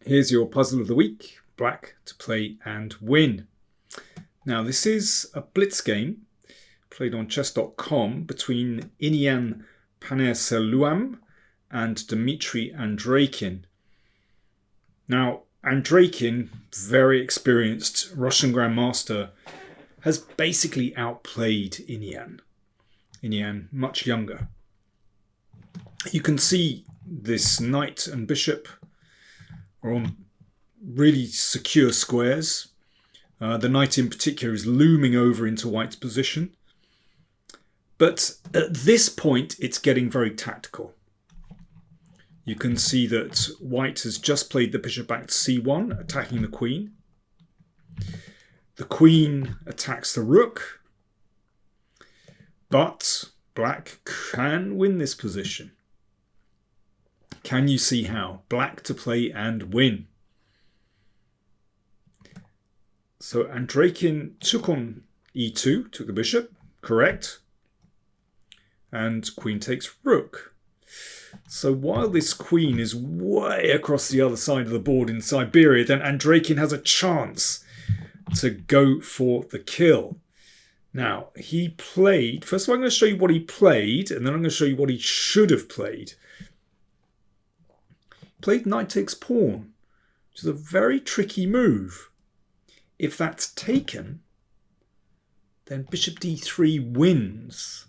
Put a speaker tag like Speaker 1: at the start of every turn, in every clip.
Speaker 1: Here's your puzzle of the week, black to play and win. Now this is a blitz game played on chess.com between Iniyan and Dmitry Andreikin. Now Andreikin, very experienced Russian Grandmaster, has basically outplayed Iniyan. Iniyan much younger. You can see this knight and bishop are on really secure squares. The knight in particular is looming over into white's position. But at this point, it's getting very tactical. You can see that white has just played the bishop back to c1, attacking the queen. The queen attacks the rook. But black can win this position. Can you see how? Black to play and win. So Andreikin took on e2, took the bishop, correct. And queen takes rook. So while this queen is way across the other side of the board in Siberia, then Andreikin has a chance to go for the kill. Now, he played, first of all I'm going to show you what he played, and then I'm going to show you what he should have played. Played knight takes pawn, which is a very tricky move. If that's taken, then bishop d3 wins.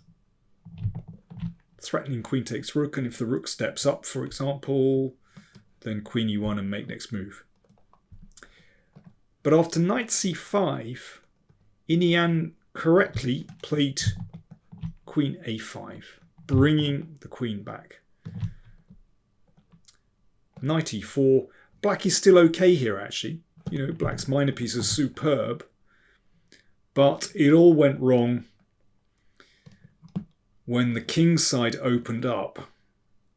Speaker 1: Threatening queen takes rook, and if the rook steps up, for example, then queen e1 and make next move. But after knight c5, Iniyan correctly played queen a5, bringing the queen back. Knight e4. Black is still okay here, actually. You know, black's minor piece is superb. But it all went wrong when the king's side opened up.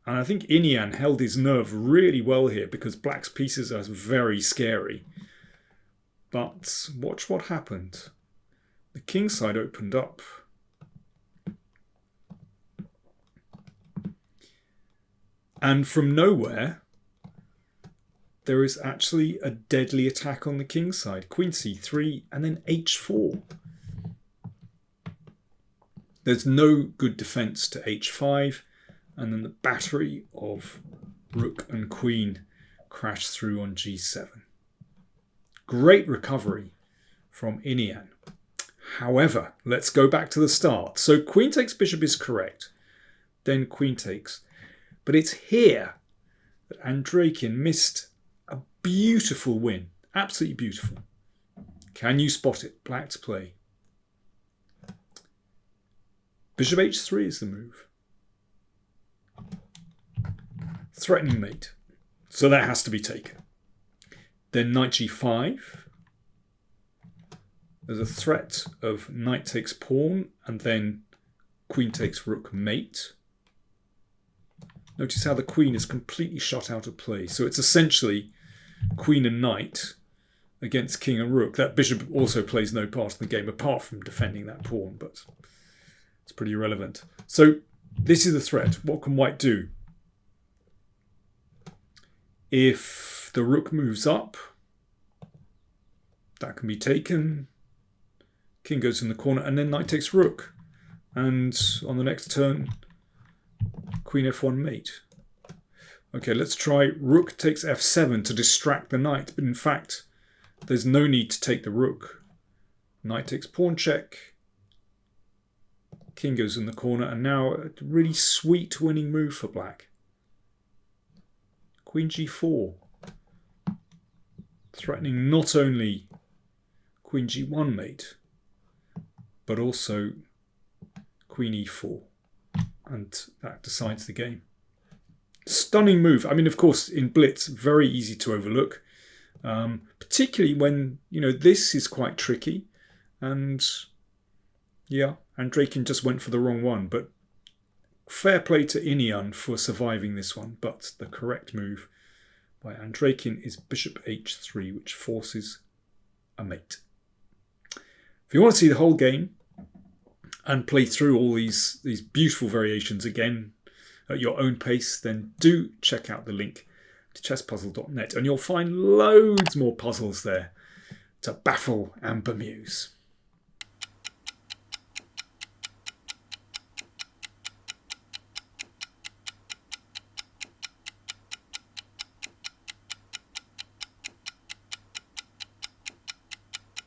Speaker 1: And I think Iniyan held his nerve really well here because black's pieces are very scary. But watch what happened. The king's side opened up. And from nowhere, there is actually a deadly attack on the king's side. Queen c3 and then h4. There's no good defense to h5. And then the battery of rook and queen crash through on g7. Great recovery from Iniyan. However, let's go back to the start. So queen takes bishop is correct. Then queen takes. But it's here that Andreikin missed a beautiful win. Absolutely beautiful. Can you spot it? Black to play. Bishop h3 is the move. Threatening mate. So that has to be taken. Then knight g5. There's a threat of knight takes pawn and then queen takes rook mate. Notice how the queen is completely shut out of play. So it's essentially queen and knight against king and rook. That bishop also plays no part in the game apart from defending that pawn, but it's pretty irrelevant. So this is the threat. What can white do? If the rook moves up, that can be taken. King goes in the corner and then knight takes rook. And on the next turn, queen f1 mate. Okay, let's try rook takes f7 to distract the knight. But in fact, there's no need to take the rook. Knight takes pawn check. King goes in the corner. And now a really sweet winning move for black. Queen g4. Threatening not only queen g1 mate, but also queen e4. And that decides the game. Stunning move. I mean, of course, in blitz, very easy to overlook. Particularly when, you know, this is quite tricky. And, yeah, Andreikin just went for the wrong one. But fair play to Iniyan for surviving this one. But the correct move by Andreikin is bishop h3, which forces a mate. If you want to see the whole game and play through all these beautiful variations again at your own pace, then do check out the link to chesspuzzle.net and you'll find loads more puzzles there to baffle and bemuse.